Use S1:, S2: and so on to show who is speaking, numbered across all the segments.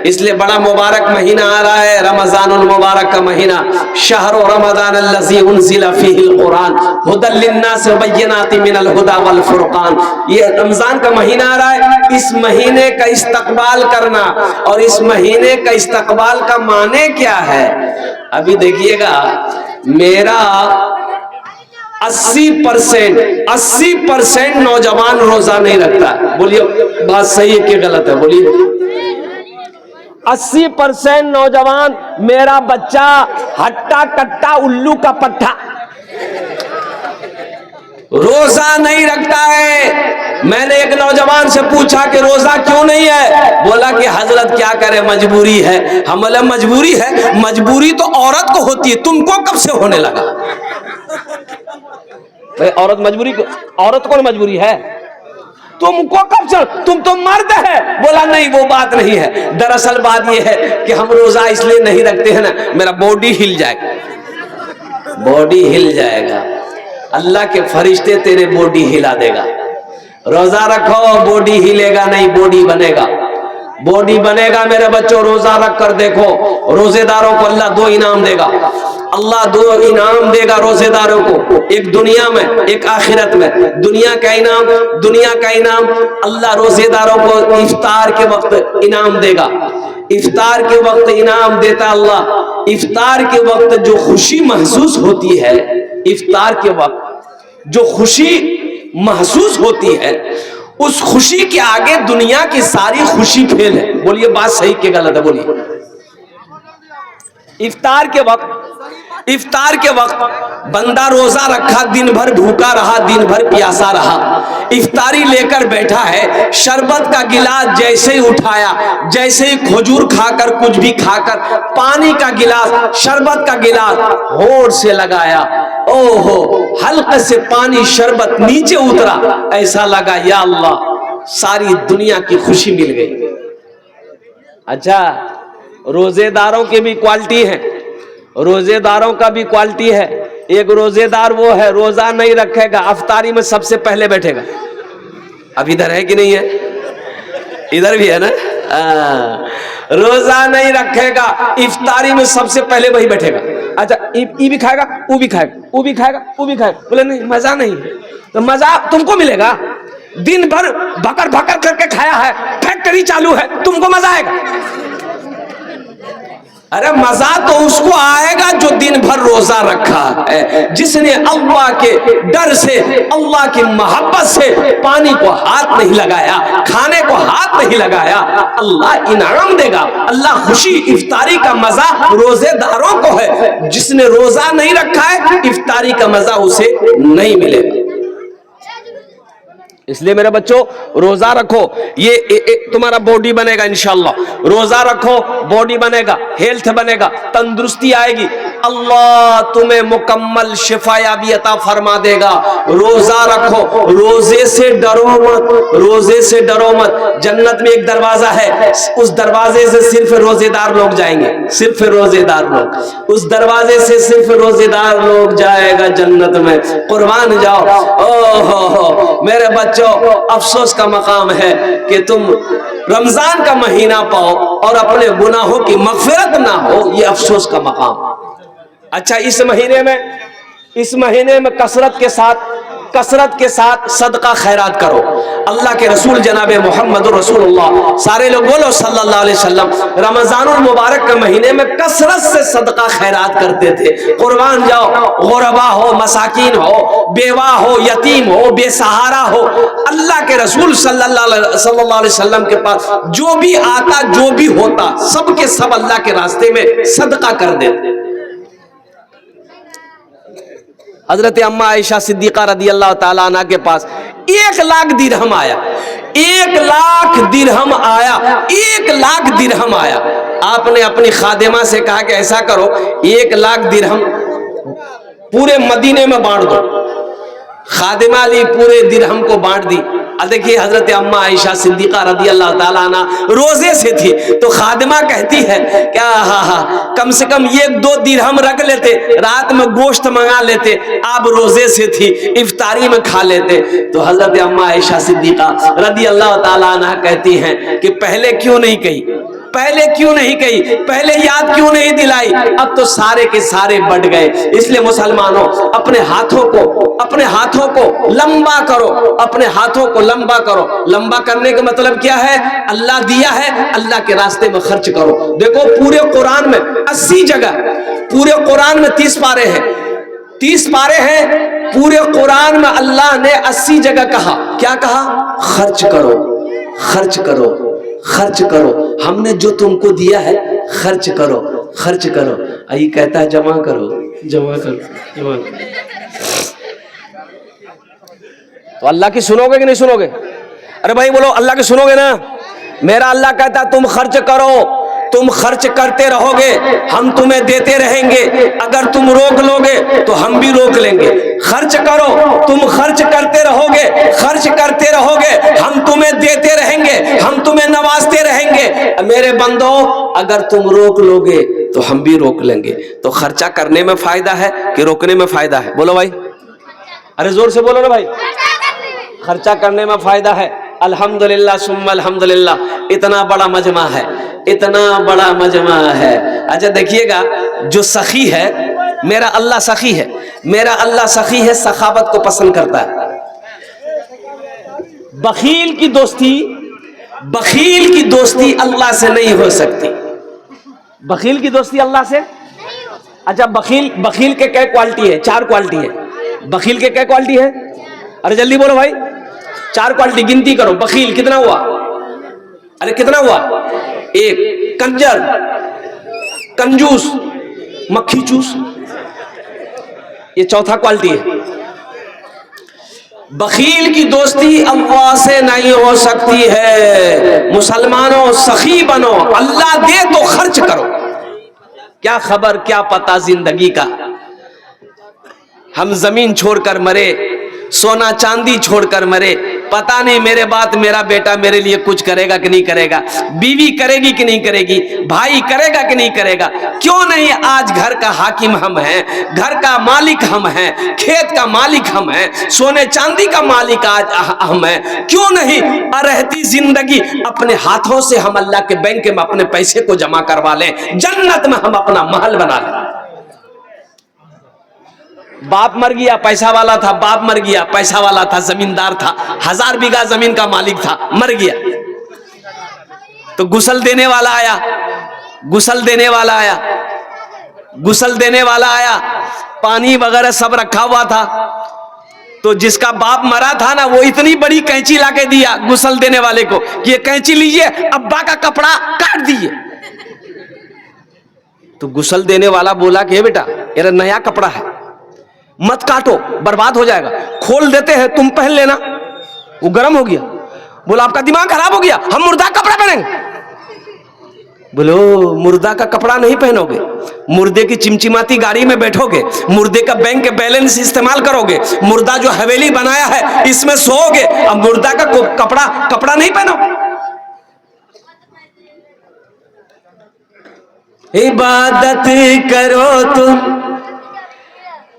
S1: इसलिए बड़ा मुबारक महीना आ रहा है, रमजानुल मुबारक का महीना। शहरो रमजान अल्लज़ी उन्ज़िला फ़ीहिल कुरान हुदल लिन्नास व बय्यिनातिन मिनल हुदा वल फुरक़ान। ये रमजान का महीना आ रहा है, इस महीने का इस्तकबाल करना। और इस महीने का इस्तकबाल का माने क्या है? अभी देखिएगा, मेरा 80% नौजवान रोजा नहीं रखता है। बोलिए बात सही है कि गलत है? बोलिए। 80% नौजवान, मेरा बच्चा हट्टा कट्टा उल्लू का पट्टा, रोजा नहीं रखता है। मैंने एक नौजवान से पूछा कि रोजा क्यों नहीं है? बोला कि हजरत क्या करे, मजबूरी है। हम बोले मजबूरी है? मजबूरी तो औरत को होती है, तुमको कब से होने लगा? भाई औरत मजबूरी, औरत को मजबूरी है, तुमको कब से? तुम तो मर्द है। बोला नहीं वो बात नहीं है, दरअसल बात ये है कि हम रोजा इसलिए नहीं रखते हैं ना, मेरा बॉडी हिल जाएगा, बॉडी हिल जाएगा। अल्लाह के फरिश्ते तेरे बॉडी हिला देगा। रोजा रखो, बॉडी हिलेगा नहीं, बॉडी बनेगा, बॉडी बनेगा। मेरे बच्चों रोजा रख कर देखो, रोजेदारों को अल्लाह 2 इनाम देगा। अल्लाह 2 इनाम देगा रोजेदारों को, एक दुनिया में एक आखिरत में। दुनिया का इनाम अल्लाह रोजेदारों को इफ्तार के वक्त इनाम देगा। इफ्तार के वक्त इनाम देता अल्लाह। इफ्तार के वक्त जो खुशी महसूस होती है, इफ्तार के वक्त जो खुशी महसूस होती है, उस खुशी के आगे दुनिया की सारी खुशी फेल है। बोलिए बात सही कि गलत है? बोलिए। इफ्तार के वक्त बंदा रोजा रखा, दिन भर भूखा रहा, दिन भर प्यासा रहा, इफ्तारी लेकर बैठा है, शरबत का गिलास जैसे ही उठाया, जैसे ही खजूर खाकर कुछ भी खाकर पानी का गिलास, शरबत का गिलास होठ से लगाया, ओहो हल्के से पानी शरबत नीचे उतरा, ऐसा लगा या अल्लाह सारी दुनिया की खुशी मिल गई। अच्छा, रोजेदारों की भी क्वालिटी है, रोजेदारों का भी क्वालिटी है। एक रोजेदार वो है, रोजा नहीं रखेगा, इफ्तारी में सबसे पहले बैठेगा। अब इधर है कि नहीं है? इधर भी है ना। रोजा नहीं रखेगा, इफ्तारी में सबसे पहले वही बैठेगा। अच्छा ये भी खाएगा, वो भी खाएगा, वो भी खाएगा, वो भी खाएगा। बोले नहीं मजा नहीं है, तो मजा तुमको मिलेगा। दिन भर भकर भकर करके खाया है, फैक्ट्री चालू है, तुमको मजा आएगा? अरे मजा तो उसको आएगा जो दिन भर रोजा रखा है, जिसने अल्लाह के डर से, अल्लाह की मोहब्बत से पानी को हाथ नहीं लगाया, खाने को हाथ नहीं लगाया। अल्लाह इनाम देगा, अल्लाह खुशी, इफ्तारी का मजा रोजेदारों को है। जिसने रोजा नहीं रखा है, इफ्तारी का मजा उसे नहीं मिलेगा। इसलिए मेरे बच्चों रोजा रखो, ये तुम्हारा बॉडी बनेगा इंशाअल्लाह। रोजा रखो, बॉडी बनेगा, हेल्थ बनेगा, तंदुरुस्ती आएगी, अल्लाह तुम्हें मुकम्मल शिफायाबी अता फरमा देगा। रोजा रखो, रोजे से डरो मत, रोजे से डरो मत। जन्नत में एक दरवाजा है, उस दरवाजे से सिर्फ रोजेदार लोग जाएंगे, सिर्फ रोजेदार लोग, उस दरवाजे से सिर्फ रोजेदार लोग जाएगा जन्नत में। कुर्बान जाओ। ओहो मेरे बच्चों, अफसोस का मकाम है कि तुम रमजान का महीना पाओ और अपने गुनाहों की मगफिरत ना हो, ये अफसोस का मकाम। अच्छा इस महीने में कसरत के साथ सदका खैरात करो। अल्लाह के रसूल जनाब मोहम्मद रसूलुल्लाह, सारे लोग बोलो सल्लल्लाहु अलैहि वसल्लम, रमजानुल मुबारक के महीने में कसरत से सदका खैरात करते थे। कुर्बान जाओ, गुरबा हो, मसाकीन हो, बेवा हो, यतीम हो, बेसहारा हो, अल्लाह के रसूल सल्लल्लाहु अलैहि वसल्लम के पास जो भी आता, जो भी होता, सब के सब अल्लाह के रास्ते में सदका कर देते। हजरत अम्मा आयशा सिद्दीका रदी अल्लाह ताला अन्हा के पास 1 लाख दिरहम आया, 1 लाख दिरहम आया, 1 लाख दिरहम आया। आपने अपनी खादिमा से कहा कि ऐसा करो, 1 लाख दिरहम पूरे मदीने में बांट दो। खादिमा ली, पूरे दिरहम को बांट दी। अब देखिए हजरत अम्मा आयशा सिद्दीका रदी अल्लाह ताला अन्हा रोजे से थी, तो खादिमा कहती है क्या कम से कम 1-2 दिरहम रख लेते, रात में गोश्त मंगा लेते, आप रोजे से थी, इफ्तारी में खा लेते। तो हजरत अम्मा आयशा सिद्दीका रदी अल्लाह ताला अन्हा कहती हैं कि पहले क्यों नहीं कही, पहले क्यों नहीं कही, पहले याद क्यों नहीं दिलाई? अब तो सारे के सारे बढ़ गए। इसलिए मुसलमानों, अपने हाथों को लंबा करो, अपने हाथों को लंबा करो। लंबा करने का मतलब क्या है? अल्लाह दिया है, अल्लाह के रास्ते में खर्च करो। देखो पूरे कुरान में 80 जगह, पूरे कुरान में 30 पारे हैं, 30 पारे हैं। पूरे कुरान में अल्लाह ने 80 जगह कहा, क्या कहा? खर्च करो, खर्च करो, खर्च करो। हमने जो तुमको दिया है खर्च करो, खर्च करो। आई कहता है जमा करो, जमा करो, जमा करो। तो अल्लाह की सुनोगे कि नहीं सुनोगे? अरे भाई बोलो, अल्लाह की सुनोगे ना? मेरा अल्लाह कहता है तुम खर्च करो, तुम खर्च करते रहोगे, हम तुम्हें देते रहेंगे। अगर तुम रोक लोगे तो हम भी रोक लेंगे। खर्च करो, तुम खर्च करते रहोगे, खर्च करते रहोगे, हम तुम्हें देते रहेंगे, हम तुम्हें नवाजते रहेंगे। मेरे बंदो, अगर तुम रोक लोगे तो हम भी रोक लेंगे। तो खर्चा करने में फायदा है कि रोकने में फायदा है? बोलो भाई, अरे जोर से बोलो ना भाई। खर्चा करने में फायदा है। अल्हम्दुलिल्लाह सुम्मा अल्हम्दुलिल्लाह। इतना बड़ा मजमा है, इतना बड़ा मजमा है। अच्छा देखिएगा, जो सखी है, मेरा अल्लाह सखी है, मेरा अल्लाह सखी है, सखावत को पसंद करता है। बखील की दोस्ती, बखील की दोस्ती अल्लाह से नहीं हो सकती। बखील की दोस्ती अल्लाह से। अच्छा बखील, बखील के क्या क्वालिटी है? 4 क्वालिटी है। बखील के क्या क्वालिटी है? अरे जल्दी बोलो भाई, 4 क्वालिटी गिनती करो। बखील कितना हुआ? अरे कितना हुआ? 1 कंजर, कंजूस, मक्खी चूस, ये चौथा क्वालिटी है। बखील की दोस्ती अल्लाह से नहीं हो सकती है। मुसलमानों सखी बनो, अल्लाह दे तो खर्च करो। क्या खबर, क्या पता जिंदगी का। हम जमीन छोड़कर मरे, सोना चांदी छोड़कर मरे, पता नहीं मेरे बाद मेरा बेटा मेरे लिए कुछ करेगा कि नहीं करेगा, बीवी करेगी कि नहीं करेगी, भाई करेगा कि नहीं करेगा। क्यों नहीं? आज घर का हाकिम हम हैं, घर का मालिक हम हैं, खेत का मालिक हम हैं, सोने चांदी का मालिक आज हम हैं। क्यों नहीं रहती जिंदगी अपने हाथों से हम अल्लाह के बैंक में अपने पैसे को जमा करवा लें, जन्नत में हम अपना महल बना लें। बाप मर गया, पैसा वाला था, बाप मर गया, पैसा वाला था, जमींदार था, 1000 बीघा जमीन का मालिक था, मर गया। तो गुसल देने वाला आया, गुसल देने वाला आया, गुसल देने वाला आया, पानी वगैरह सब रखा हुआ था। तो जिसका बाप मरा था ना, वो इतनी बड़ी कैंची लाके दिया गुसल देने वाले को कि ये कैंची लीजिए, अब्बा का कपड़ा काट दीजिए। तो गुसल देने वाला बोला कि बेटा ये नया कपड़ा है, मत काटो, बर्बाद हो जाएगा, खोल देते हैं, तुम पहन लेना। वो गर्म हो गया, बोला आपका दिमाग खराब हो गया, हम मुर्दा कपड़ा पहनेंगे। बोलो मुर्दा का कपड़ा नहीं पहनोगे, मुर्दे की चिमचिमाती गाड़ी में बैठोगे, मुर्दे का बैंक बैलेंस इस्तेमाल करोगे, मुर्दा जो हवेली बनाया है इसमें सोओगे, अब मुर्दा का कपड़ा नहीं पहनोगे। इबादत करो तुम,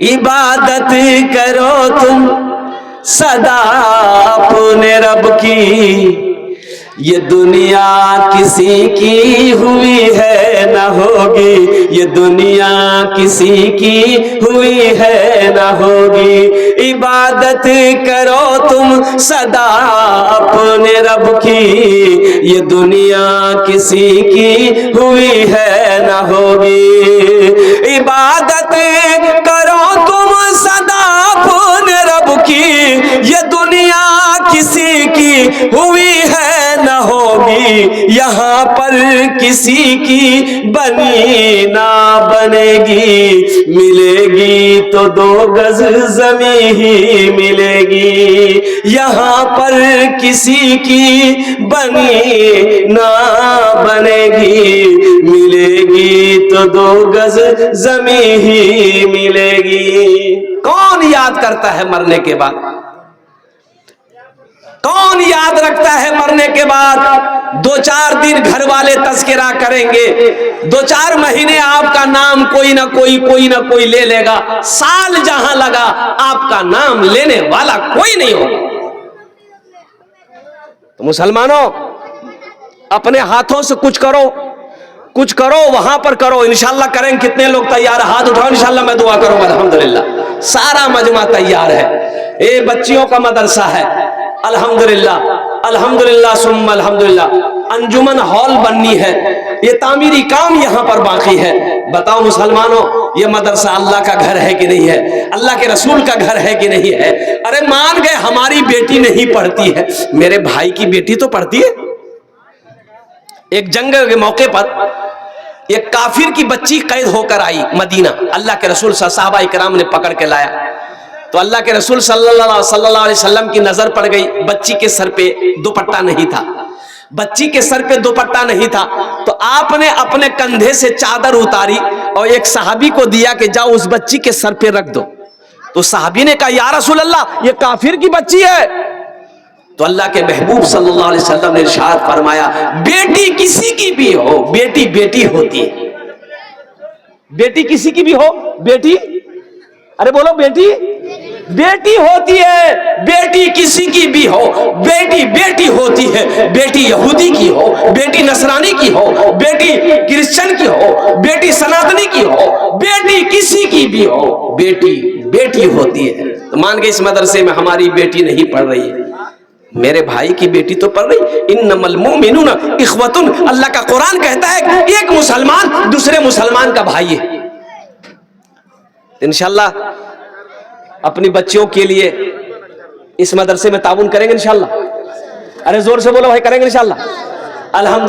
S1: इबादत करो तुम सदा अपने रब की। ये दुनिया किसी की हुई है न होगी, ये दुनिया किसी की हुई है न होगी। इबादत करो तुम सदा अपने रब की, ये दुनिया किसी की हुई है न होगी। इबादत करो तुम सदा अपने रब की, ये दुनिया किसी की हुई है न होगी। यहाँ पर किसी की बनी ना बनेगी, मिलेगी तो 2 गज ज़मीं ही मिलेगी। यहाँ पर किसी की बनी ना बनेगी, मिलेगी तो 2 गज ज़मीं ही मिलेगी। कौन याद करता है मरने के बाद? कौन याद रखता है मरने के बाद? 2-4 दिन घर वाले तज़किरा करेंगे, 2-4 महीने आपका नाम कोई ना कोई ले लेगा, साल जहां लगा आपका नाम लेने वाला कोई नहीं होगा। तो मुसलमानों अपने हाथों से कुछ करो, कुछ करो वहां पर करो, इंशाल्लाह करेंगे। कितने लोग तैयार, हाथ उठाओ, इंशाल्लाह मैं दुआ करूंगा। अल्हम्दुलिल्लाह सारा मजमा तैयार है। ये बच्चियों का मदरसा है, अल्हम्दुलिल्लाह अल्हम्दुलिल्लाह सुम्मा अल्हम्दुलिल्लाह। अंजुमन हॉल बननी है, ये तामीरी काम यहाँ पर बाकी है। बताओ मुसलमानों, ये मदरसा अल्लाह का घर है कि नहीं है? अल्लाह के रसूल का घर है कि नहीं है? अरे मान गए हमारी बेटी नहीं पढ़ती है, मेरे भाई की बेटी तो पढ़ती है। एक जंग के मौके पर एक काफिर की बच्ची कैद होकर आई मदीना, अल्लाह के रसूल सहाबा इकराम ने पकड़ के लाया। तो अल्लाह के रसूल सल्लल्लाहु अलैहि वसल्लम की नजर पड़ गई, बच्ची के सर पे दुपट्टा नहीं था, बच्ची के सर पे दुपट्टा नहीं था। तो आपने अपने कंधे से चादर उतारी और एक सहाबी को दिया कि जाओ उस बच्ची के सर पे रख दो। तो सहाबी ने कहा या रसूल अल्लाह, ये काफिर की बच्ची है। तो अल्लाह के महबूब सल्लल्लाहु अलैहि वसल्लम ने इरशाद फरमाया, बेटी किसी की भी हो, बेटी बेटी होती है। बेटी किसी की भी हो, बेटी, अरे बोलो, बेटी बेटी होती है। बेटी किसी की भी हो, बेटी बेटी होती है। बेटी यहूदी की हो, बेटी नसरानी की हो, बेटी क्रिश्चियन की हो, बेटी सनातनी की हो, बेटी किसी की भी हो, बेटी बेटी होती है। तो मान के इस मदरसे में हमारी बेटी नहीं पढ़ रही है, मेरे भाई की बेटी तो पढ़ रही। इन्नमल मुमिनूना इख्वतुन, अल्लाह का कुरान कहता है एक मुसलमान दूसरे मुसलमान का भाई है। इंशाल्लाह अपनी बच्चियों के लिए इस मदरसे में ताउन करेंगे इंशाल्लाह। अरे जोर से बोलो भाई, करेंगे इंशाल्लाह। अल्हम्दुलिल्लाह।